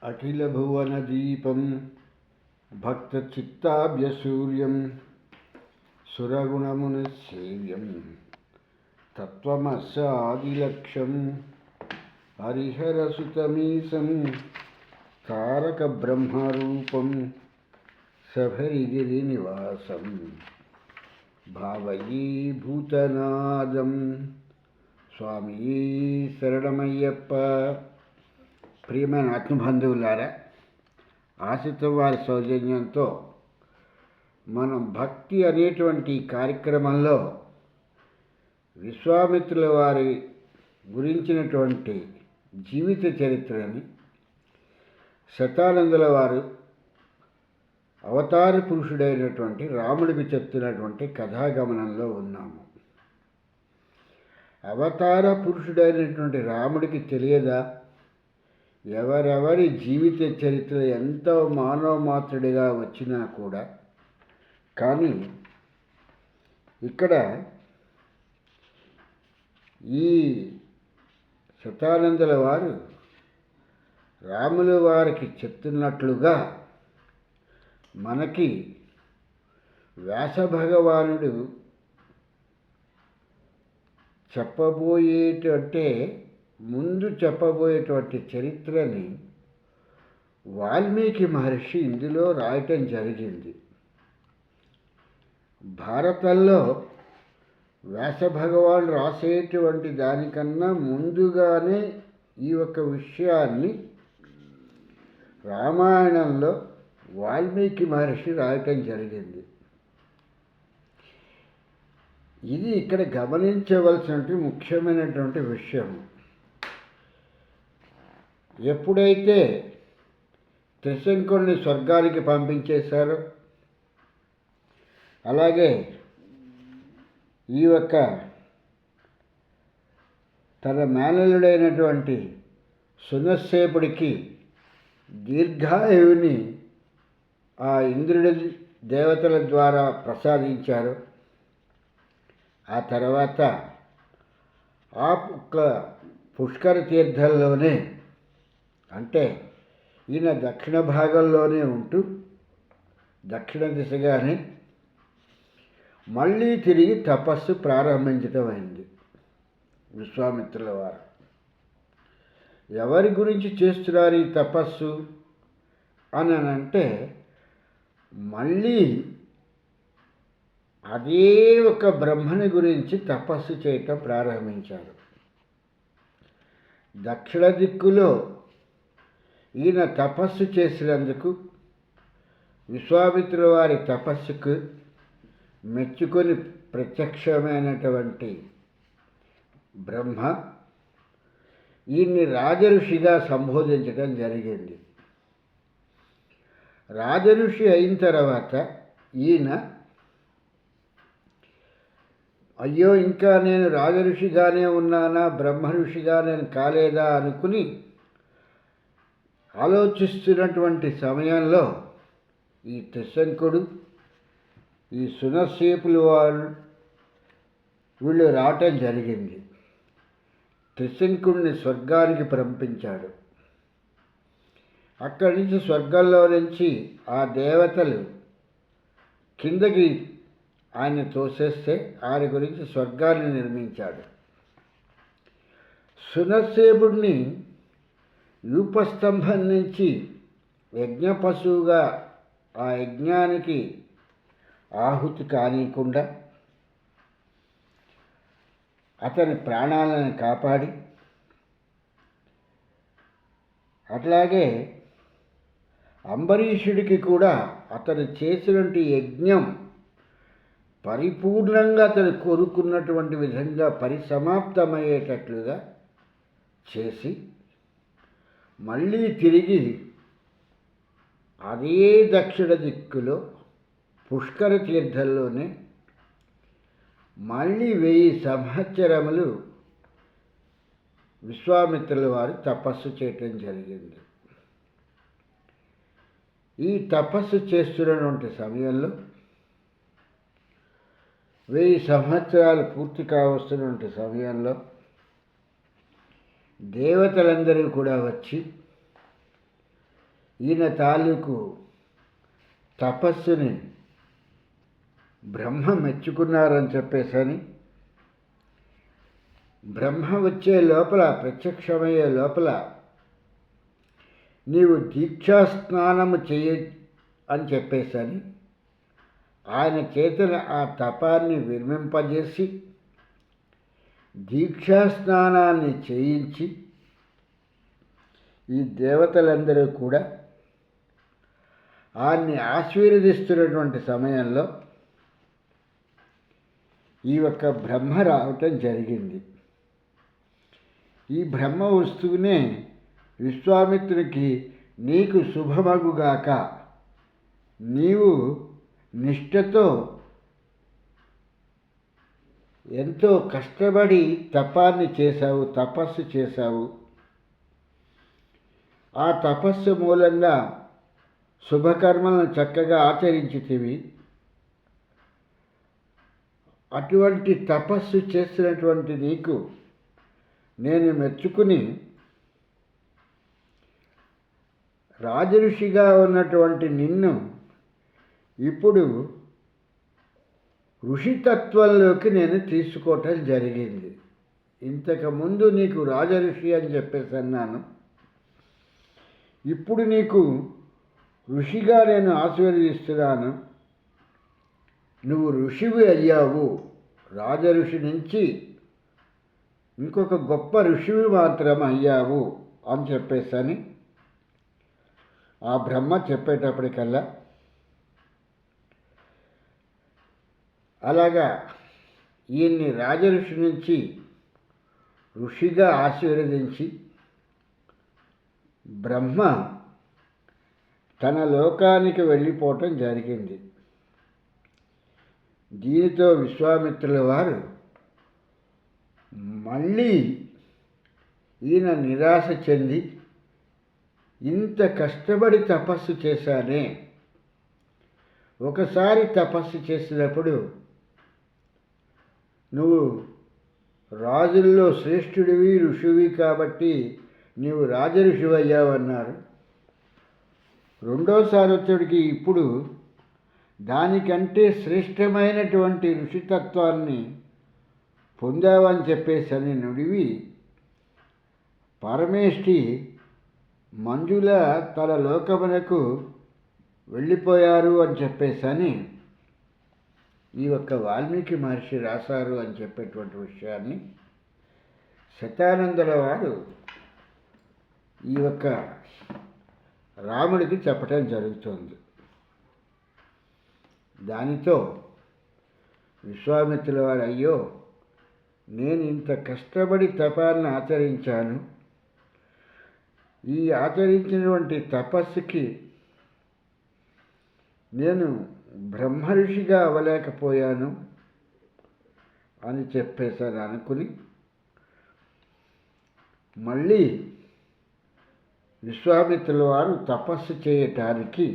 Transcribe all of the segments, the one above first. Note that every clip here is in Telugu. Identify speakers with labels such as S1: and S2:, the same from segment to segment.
S1: అఖిలభువనదీపం భక్తచిత్తాభ్యసూర్యం సురగుణమునిసేవ్యం తత్వమస్యాదిలక్ష్యం హరిహరసుతమీశం తారకబ్రహ్మరూపం శబరిగిరినివాసం భావయీ భూతనాదం. స్వామి శరణమయ్యప్ప. ప్రియమైన ఆత్మబంధువులారా, ఆశిత వారి సౌజన్యంతో మనం భక్తి అనేటువంటి కార్యక్రమంలో విశ్వామిత్రుల వారి గురించినటువంటి జీవిత చరిత్రని శతానందుల వారు అవతార పురుషుడైనటువంటి రాముడికి చెప్తున్నటువంటి కథాగమనంలో ఉన్నాము. అవతార పురుషుడైనటువంటి రాముడికి తెలియదా ఎవరెవరి జీవిత చరిత్ర ఎంతో మానవ మాత్రుడిగా వచ్చినా కూడా? కానీ ఇక్కడ ఈ శతానందుల వారు రాముల వారికి చెప్తున్నట్లుగా మనకి వ్యాస భగవానుడు ముందు చెప్పబోయేటువంటి చరిత్రని వాల్మీకి మహర్షి ఇందులో రాయటం జరిగింది. భారతంలో వ్యాస భగవానుడు రాసేటువంటి దానికన్నా ముందుగానే ఈ యొక్క విషయాన్ని రామాయణంలో వాల్మీకి మహర్షి రాయటం జరిగింది. ఇది ఇక్కడ గమనించవలసినటువంటి ముఖ్యమైనటువంటి విషయం. ఎప్పుడైతే త్రిశంకుడిని స్వర్గానికి పంపించేశారో, అలాగే ఈ యొక్క తన మేనలుడైనటువంటి సునస్సేపుడికి దీర్ఘాయువుని ఆ ఇంద్రుడి దేవతల ద్వారా ప్రసాదించారు. ఆ తర్వాత ఆ పుష్కర తీర్థంలోనే, అంటే ఈయన దక్షిణ భాగంలోనే ఉంటూ దక్షిణ దిశగానే మళ్ళీ తిరిగి తపస్సు ప్రారంభించటం అయింది విశ్వామిత్రుల వారు. ఎవరి గురించి చేస్తున్నారు ఈ తపస్సు అని అంటే, మళ్ళీ అదే ఒక బ్రహ్మని గురించి తపస్సు చేయటం ప్రారంభించారు. దక్షిణ దిక్కులో ఈయన తపస్సు చేసినందుకు విశ్వామిత్రుల వారి తపస్సుకు మెచ్చుకొని ప్రత్యక్షమైనటువంటి బ్రహ్మ ఈయన్ని రాజఋషిగా సంబోధించడం జరిగింది. రాజఋషి అయిన తర్వాత ఈయన అయ్యో, ఇంకా నేను రాజఋషిగానే ఉన్నానా, బ్రహ్మ ఋషిగా నేను కాలేదా అనుకుని ఆలోచిస్తున్నటువంటి సమయంలో ఈ త్రిశంకుడు, ఈ సునస్సేపులు వీళ్ళు రావటం జరిగింది. త్రిశంకుడిని స్వర్గానికి పంపించాడు. అక్కడి నుంచి స్వర్గంలో నుంచి ఆ దేవతలు కిందకి ఆయన తోసేస్తే ఆయన గురించి స్వర్గాన్ని నిర్మించాడు. సునస్సేపుడిని యూపస్తంభం నుంచి యజ్ఞ పశువుగా ఆ యజ్ఞానికి ఆహుతి కానీయకుండా అతని ప్రాణాలను కాపాడి, అట్లాగే అంబరీషుడికి కూడా అతను చేసినటువంటి యజ్ఞం పరిపూర్ణంగా అతను కోరుకున్నటువంటి విధంగా పరిసమాప్తమయ్యేటట్లుగా చేసి, మళ్ళీ తిరిగి అదే దక్షిణ దిక్కులో పుష్కర తీర్థంలోనే మళ్ళీ 1000 సంవత్సరములు విశ్వామిత్రుల వారు తపస్సు చేయటం జరిగింది. ఈ తపస్సు చేస్తున్నటువంటి సమయంలో 1000 సంవత్సరాలు పూర్తి కావస్తున్నటువంటి సమయంలో దేవతలందరూ కూడా వచ్చి ఈయన తాలూకు తపస్సుని బ్రహ్మ మెచ్చుకున్నారని చెప్పేసని, బ్రహ్మ వచ్చే లోపల, ప్రత్యక్షమయ్యే లోపల నీవు దీక్షాస్నానము చేయ అని చెప్పేసని ఆయన చేతుల ఆ తపాన్ని విరమింపజేసి దీక్షాస్నానాన్ని చేయించి ఈ దేవతలందరూ కూడా ఆయన్ని ఆశీర్వదిస్తున్నటువంటి సమయంలో ఈ యొక్క బ్రహ్మ రావటం జరిగింది. ఈ బ్రహ్మ వస్తువునే విశ్వామిత్రునికి నీకు శుభమగుగాక, నీవు నిష్ఠతో ఎంతో కష్టపడి తపాన్ని చేశావు, తపస్సు చేశావు. ఆ తపస్సు మూలంగా శుభకర్మలను చక్కగా ఆచరించితివి. అటువంటి తపస్సు చేసినటువంటి నీకు నేను మెచ్చుకుని రాజఋషిగా ఉన్నటువంటి నిన్ను ఇప్పుడు ఋషితత్వంలోకి నేను తీసుకోవటం జరిగింది. ఇంతకుముందు నీకు రాజఋషి అని చెప్పేసి అన్నాను. ఇప్పుడు నీకు ఋషిగా నేను ఆశీర్వదిస్తున్నాను. నువ్వు ఋషివి అయ్యావు. రాజఋషి నుంచి ఇంకొక గొప్ప ఋషివి మాత్రం అయ్యావు అని చెప్పేసని ఆ బ్రహ్మ చెప్పేటప్పటికల్లా అలాగా ఈయన్ని రాజఋషి నుంచి ఋషిగా ఆశీర్వదించి బ్రహ్మ తన లోకానికి వెళ్ళిపోవటం జరిగింది. దీనితో విశ్వామిత్రుల వారు మళ్ళీ ఈయన నిరాశ చెంది, ఇంత కష్టపడి తపస్సు చేశానే, ఒకసారి తపస్సు చేసినప్పుడు నువ్వు రాజుల్లో శ్రేష్ఠుడివి, ఋషివి కాబట్టి నీవు రాజఋషి అయ్యావన్నారు. రెండోసారి వచ్చేటికి ఇప్పుడు దానికంటే శ్రేష్టమైనటువంటి ఋషితత్వాన్ని పొందావని చెప్పేసని నుడివి పరమేష్ఠి మంజుల తన లోకమునకు వెళ్ళిపోయారు అని చెప్పేసని ఈ యొక్క వాల్మీకి మహర్షి రాశారు అని చెప్పేటువంటి విషయాన్ని శతానందుల వారు ఈ యొక్క రాముడికి చెప్పటం జరుగుతుంది. దానితో విశ్వామిత్రుల వారు, అయ్యో, నేను ఇంత కష్టపడి తపాన్ని ఆచరించాను, ఈ ఆచరించినటువంటి తపస్సుకి నేను బ్రహ్మఋషిగా అవ్వలేకపోయాను అని చెప్పేసాను అనుకుని మళ్ళీ విశ్వామిత్రుల వారు తపస్సు చేయటానికి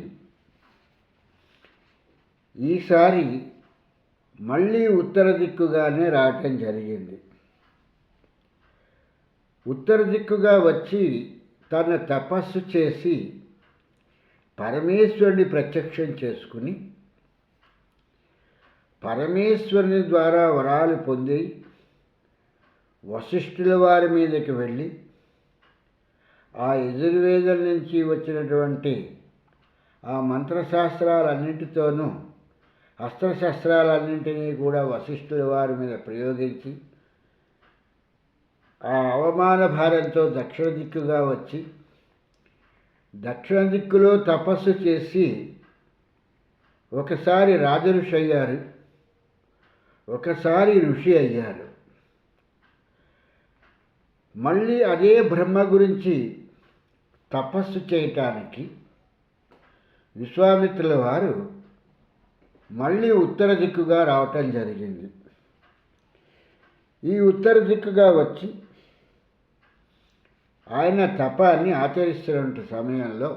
S1: ఈసారి మళ్ళీ ఉత్తర దిక్కుగానే రావటం జరిగింది. ఉత్తర దిక్కుగా వచ్చి తన తపస్సు చేసి పరమేశ్వరుని ప్రత్యక్షం చేసుకుని పరమేశ్వరుని ద్వారా వరాలు పొంది వశిష్ఠుల వారి మీదకి వెళ్ళి ఆ యజుర్వేదం నుంచి వచ్చినటువంటి ఆ మంత్రశాస్త్రాలన్నింటితోనూ అస్త్రశస్త్రాలన్నింటినీ కూడా వశిష్ఠుల వారి మీద ప్రయోగించి ఆ అవమాన భారంతో దక్షిణ దిక్కుగా వచ్చి దక్షిణ దిక్కులో తపస్సు చేసి ఒకసారి రాజఋషి అయ్యారు, ఒకసారి ఋషి అయ్యారు. మళ్ళీ అదే బ్రహ్మ గురించి తపస్సు చేయటానికి విశ్వామిత్రుల వారు మళ్ళీ ఉత్తర దిక్కుగా రావటం జరిగింది. ఈ ఉత్తర దిక్కుగా వచ్చి ఆయన తపాన్ని ఆచరిస్తున్న సమయంలో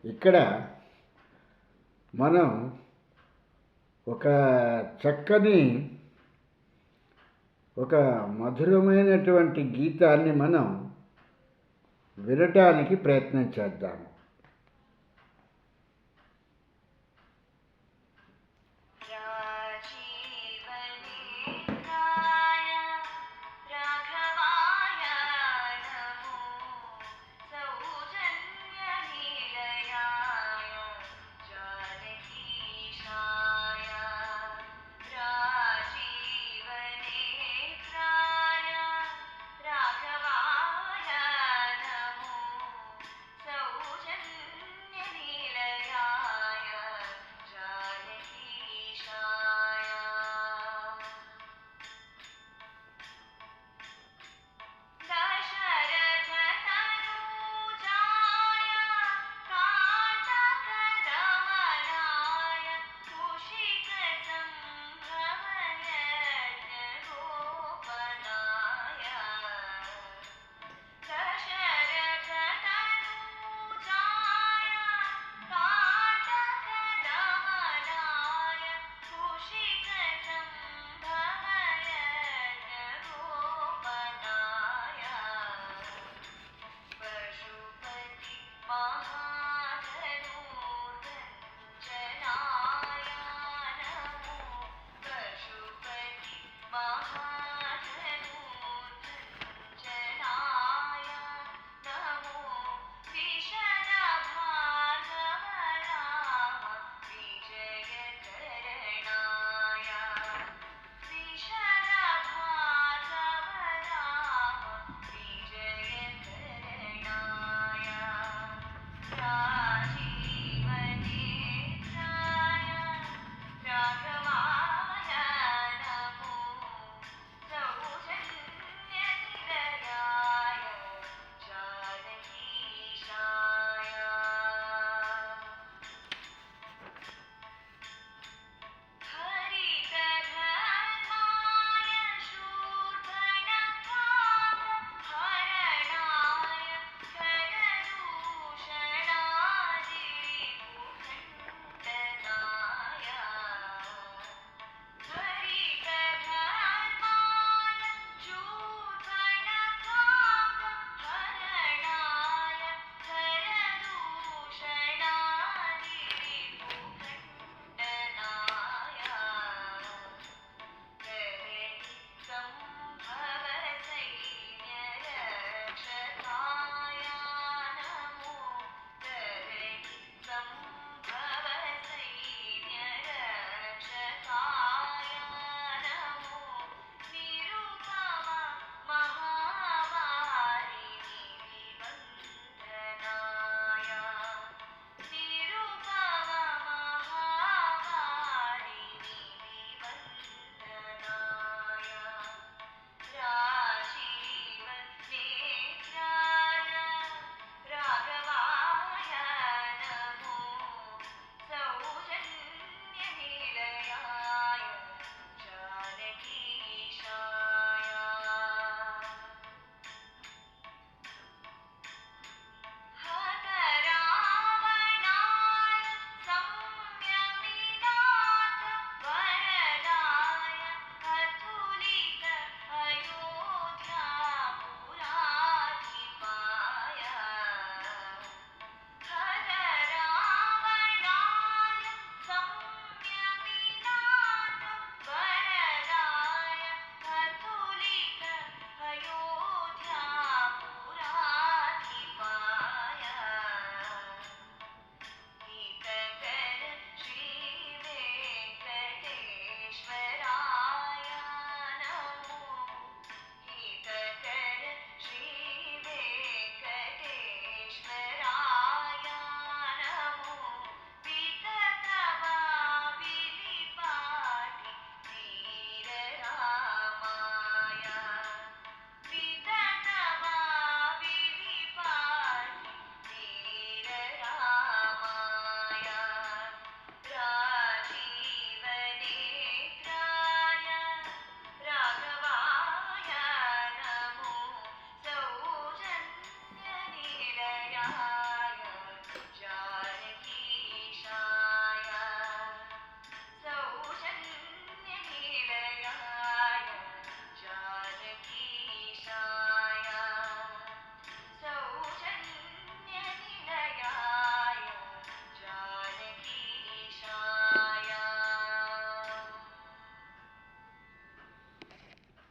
S1: ఇక్కడ మనం ఒక చక్కని ఒక మధురమైనటువంటి గీతాన్ని మనం వినటానికి ప్రయత్నం చేద్దాము.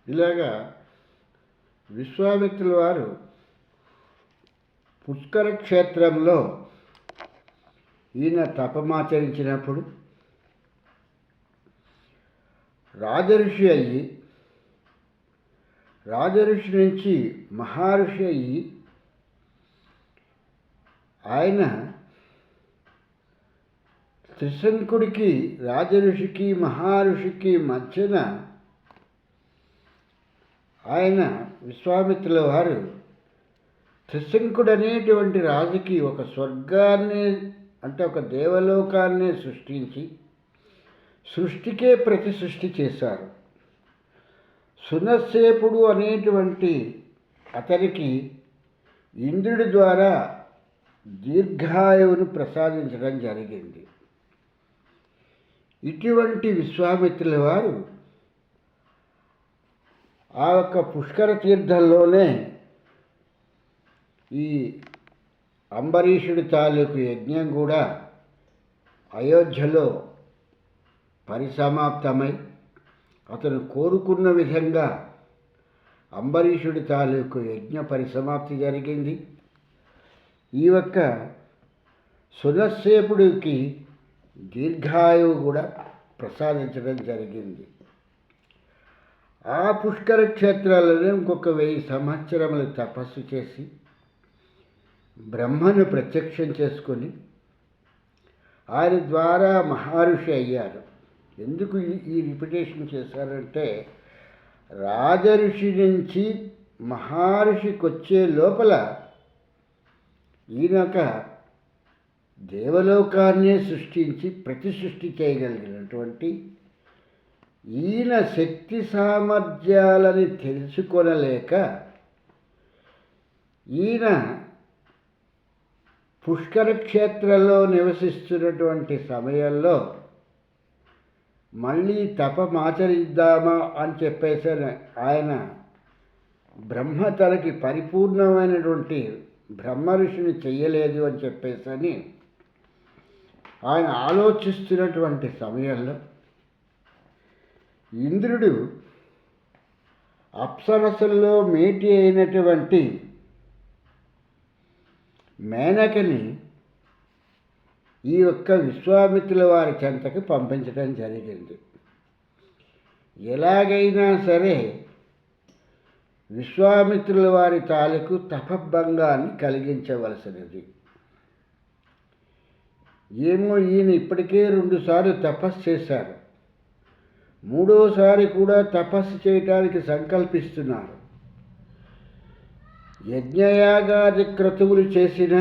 S1: ఇలాగా విశ్వామిత్రుల వారు పుష్కర క్షేత్రంలో ఈయన తపమాచరించినప్పుడు రాజఋషి అయ్యి, రాజఋషి నుంచి మహర్షి అయ్యి, ఆయన త్రిశంకుడికి రాజఋషికి మహర్షికి మధ్యన ఆయన విశ్వామిత్రుల వారు త్రిశంకుడు అనేటువంటి రాజుకి ఒక స్వర్గాన్ని, అంటే ఒక దేవలోకాన్ని సృష్టించి సృష్టికే ప్రతి సృష్టి చేశారు. సునస్సేపుడు అనేటువంటి అతనికి ఇంద్రుడి ద్వారా దీర్ఘాయువును ప్రసాదించడం జరిగింది. ఇటువంటి విశ్వామిత్రుల వారు ఆ యొక్క పుష్కర తీర్థంలోనే ఈ అంబరీషుడి తాలూకు యజ్ఞం కూడా అయోధ్యలో పరిసమాప్తమై అతను కోరుకున్న విధంగా అంబరీషుడి తాలూకు యజ్ఞ పరిసమాప్తి జరిగింది. ఈ యొక్క సునస్సేపుడికి దీర్ఘాయువు కూడా ప్రసాదించడం జరిగింది. ఆ పుష్కర క్షేత్రాలలో ఇంకొక 1000 సంవత్సరములు తపస్సు చేసి బ్రహ్మను ప్రత్యక్షం చేసుకొని ఆయన ద్వారా మహర్షి అయ్యారు. ఎందుకు ఈ రిపిటేషన్ చేశారంటే, రాజఋషి నుంచి మహర్షికి వచ్చే లోపల ఈయనొక దేవలోకాన్నే సృష్టించి ప్రతి సృష్టి చేయగలిగినటువంటి ఈయన శక్తి సామర్థ్యాలని తెలుసుకొనలేక ఈయన పుష్కర క్షేత్రంలో నివసిస్తున్నటువంటి సమయంలో మళ్ళీ తపమాచరిద్దామా అని చెప్పేసి ఆయన బ్రహ్మ తనకి పరిపూర్ణమైనటువంటి బ్రహ్మ ఋషిని చెయ్యలేదు అని చెప్పేసి ఆయన ఆలోచిస్తున్నటువంటి సమయంలో ఇంద్రుడు అప్సరసల్లో మేటి అయినటువంటి మేనకని ఈ యొక్క విశ్వామిత్రుల వారి చెంతకి పంపించడం జరిగింది. ఎలాగైనా సరే విశ్వామిత్రుల వారి తాలూకు తపభంగాన్ని కలిగించవలసినది. ఏమో ఈయన ఇప్పటికే 2 సార్లు తపస్సు చేశారు, 3వసారి కూడా తపస్సు చేయటానికి సంకల్పిస్తున్నారు. యజ్ఞయాగాది క్రతువులు చేసిన,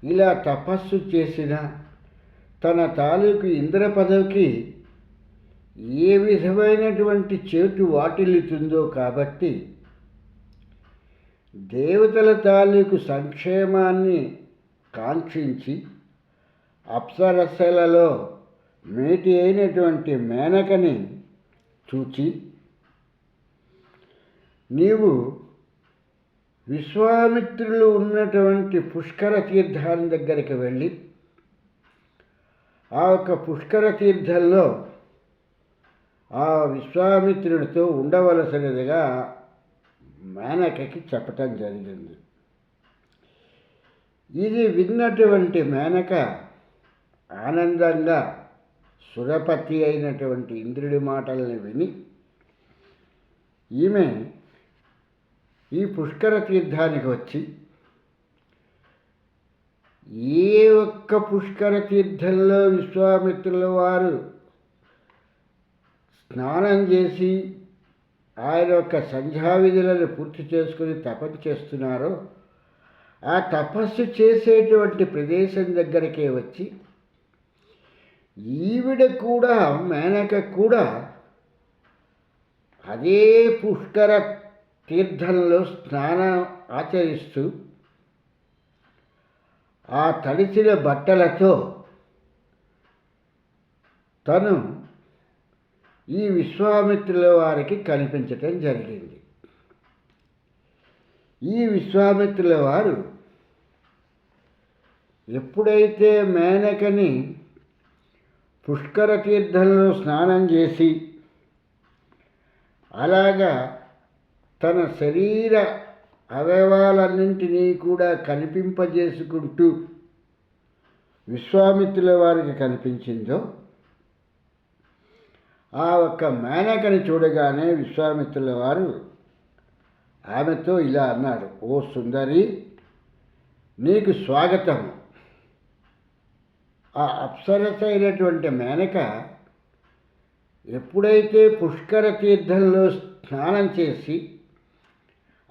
S1: ఇలా తపస్సు చేసిన తన తాలూకు ఇంద్ర పదవికి ఏ విధమైనటువంటి చేటు వాటిల్లుతుందో కాబట్టి దేవతల తాలూకు సంక్షేమాన్ని కాంక్షించి అప్సరసలలో మేటి అయినటువంటి మేనకని చూచి, నీవు విశ్వామిత్రులు ఉన్నటువంటి పుష్కర తీర్థాన్ని దగ్గరికి వెళ్ళి ఆ యొక్క పుష్కర తీర్థంలో ఆ విశ్వామిత్రుడితో ఉండవలసినదిగా మేనకకి చెప్పటం జరిగింది. ఇది విన్నటువంటి మేనక ఆనందంగా సురపతి అయినటువంటి ఇంద్రుడి మాటల్ని విని ఈమె ఈ పుష్కర తీర్థానికి వచ్చి ఏ ఒక్క పుష్కర తీర్థంలో విశ్వామిత్రుల వారు స్నానం చేసి ఆయన యొక్క సంధ్యావిధులను పూర్తి చేసుకుని తపస్సు చేస్తున్నారో ఆ తపస్సు చేసేటువంటి ప్రదేశం దగ్గరికే వచ్చి ఈవిడ కూడా, మేనక కూడా అదే పుష్కర తీర్థంలో స్నానం ఆచరిస్తూ ఆ తడిసిన బట్టలతో తను ఈ విశ్వామిత్రుల వారికి కనిపించటం జరిగింది. ఈ విశ్వామిత్రుల వారు ఎప్పుడైతే మేనకని పుష్కర తీర్థంలో స్నానం చేసి అలాగా తన శరీర అవయవాలన్నింటినీ కూడా కనిపింపజేసుకుంటూ విశ్వామిత్రుల వారికి కనిపించిందో, ఆ ఒక్క మేనకని చూడగానే విశ్వామిత్రుల వారు ఆమెతో ఇలా అన్నాడు, ఓ సుందరి, నీకు స్వాగతం. ఆ అప్సరస అయినటువంటి మేనక ఎప్పుడైతే పుష్కర తీర్థంలో స్నానం చేసి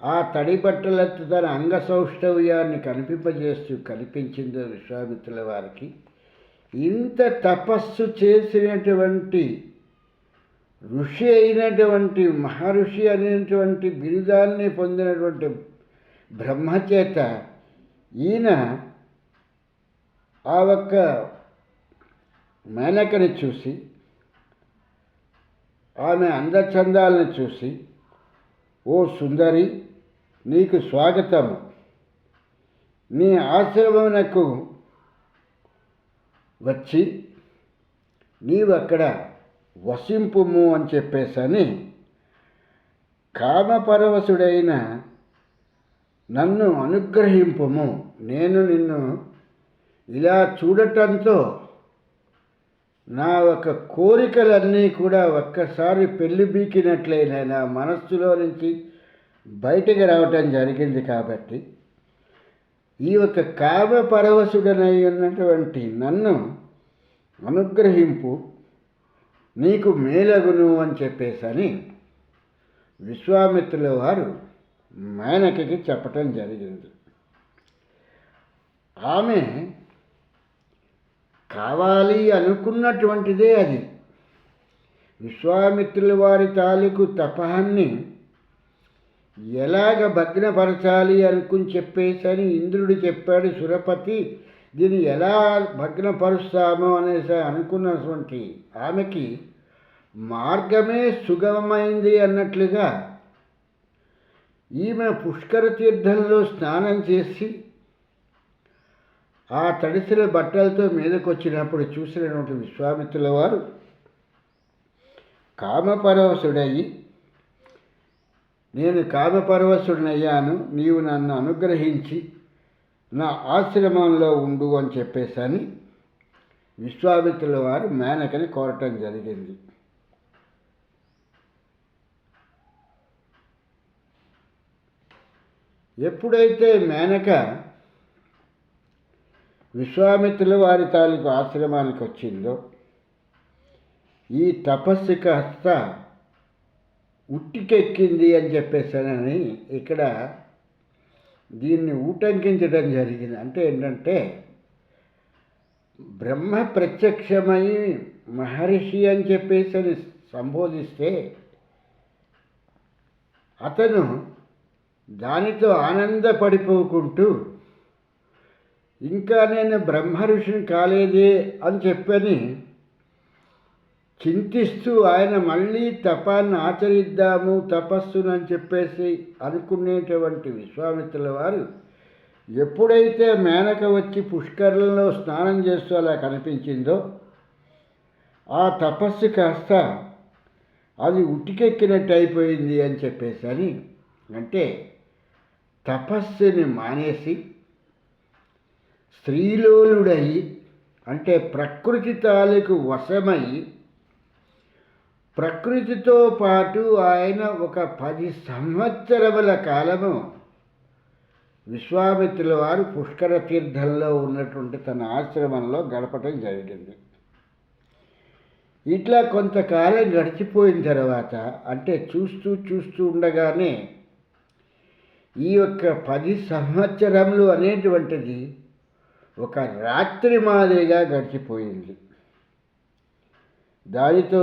S1: ఆ తడి బట్టలతో తన అంగసౌష్ఠవ్యాన్ని కనిపింపజేస్తూ కనిపించిందో విశ్వామిత్రుల వారికి, ఇంత తపస్సు చేసినటువంటి ఋషి అయినటువంటి మహర్షి అనేటువంటి బిరుదాన్ని పొందినటువంటి బ్రహ్మచేత ఈయన ఆ ఒక్క మేనకని చూసి, ఆమె అందచందాలను చూసి, ఓ సుందరి, నీకు స్వాగతము. నీ ఆశ్రమమునకు వచ్చి నీవు అక్కడ వసింపుము అని చెప్పేసని కామపరవశుడైన నన్ను అనుగ్రహింపుము. నేను నిన్ను ఇలా చూడటంతో నా ఒక కోరికలన్నీ కూడా ఒక్కసారి పెళ్లి బీకినట్లయినా నా మనస్సులో నుంచి బయటికి రావటం జరిగింది. కాబట్టి ఈ ఒక కామపరవశుడనై ఉన్నటువంటి నన్ను అనుగ్రహింపు, నీకు మేలగును అని చెప్పేసని విశ్వామిత్రుల వారు మేనకకి చెప్పటం జరిగింది. ఆమె కావాలి అనుకున్నటువంటిదే అది. విశ్వామిత్రుల వారి తాలూకు తపహాన్ని ఎలాగ భగ్నపరచాలి అనుకుని చెప్పేసని ఇంద్రుడు చెప్పాడు. సురపతి దీన్ని ఎలా భగ్నపరుస్తామో అనేసి అనుకున్నటువంటి ఆమెకి మార్గమే సుగమమైంది అన్నట్లుగా ఈమె పుష్కర తీర్థంలో స్నానం చేసి ఆ తడిసిన బట్టలతో మీదకు వచ్చినప్పుడు చూసినటువంటి విశ్వామిత్రుల వారు కామపరవశుడయ్యి, నేను కామపరవశుడినయ్యాను, నీవు నన్ను అనుగ్రహించి నా ఆశ్రమంలో ఉండు అని చెప్పేసని విశ్వామిత్రుల వారు మేనకని కోరటం జరిగింది. ఎప్పుడైతే మేనక విశ్వామిత్రుల వారి తాలూకు ఆశ్రమానికి వచ్చిందో, ఈ తపస్సు కాస్త ఉట్టికెక్కింది అని చెప్పేసానని ఇక్కడ దీన్ని ఊటంకించడం జరిగింది. అంటే ఏంటంటే, బ్రహ్మ ప్రత్యక్షమై మహర్షి అని చెప్పేసి సంబోధిస్తే అతను దానితో ఆనందపడిపోకుంటూ, ఇంకా నేను బ్రహ్మ ఋషిని కాలేదే అని చెప్పని చింతిస్తూ ఆయన మళ్ళీ తపాన్ని ఆచరిద్దాము, తపస్సునని చెప్పేసి అనుకునేటువంటి విశ్వామిత్రుల వారు ఎప్పుడైతే మేనక వచ్చి పుష్కరంలో స్నానం చేస్తూ అలా కనిపించిందో, ఆ తపస్సు కాస్త అది ఉట్టికెక్కినట్టు అయిపోయింది అని చెప్పేసి అంటే తపస్సుని మానేసి స్త్రీలోలుడయి, అంటే ప్రకృతి తాలూకు వశమై, ప్రకృతితో పాటు ఆయన ఒక 10 సంవత్సరముల కాలము విశ్వామిత్రుల వారు పుష్కర తీర్థంలో ఉన్నటువంటి తన ఆశ్రమంలో గడపటం జరిగింది. ఇట్లా కొంతకాలం గడిచిపోయిన తర్వాత, అంటే చూస్తూ ఉండగానే ఈ యొక్క 10 సంవత్సరములు అనేటువంటిది ఒక రాత్రి మాదిరిగా గడిచిపోయింది. దానితో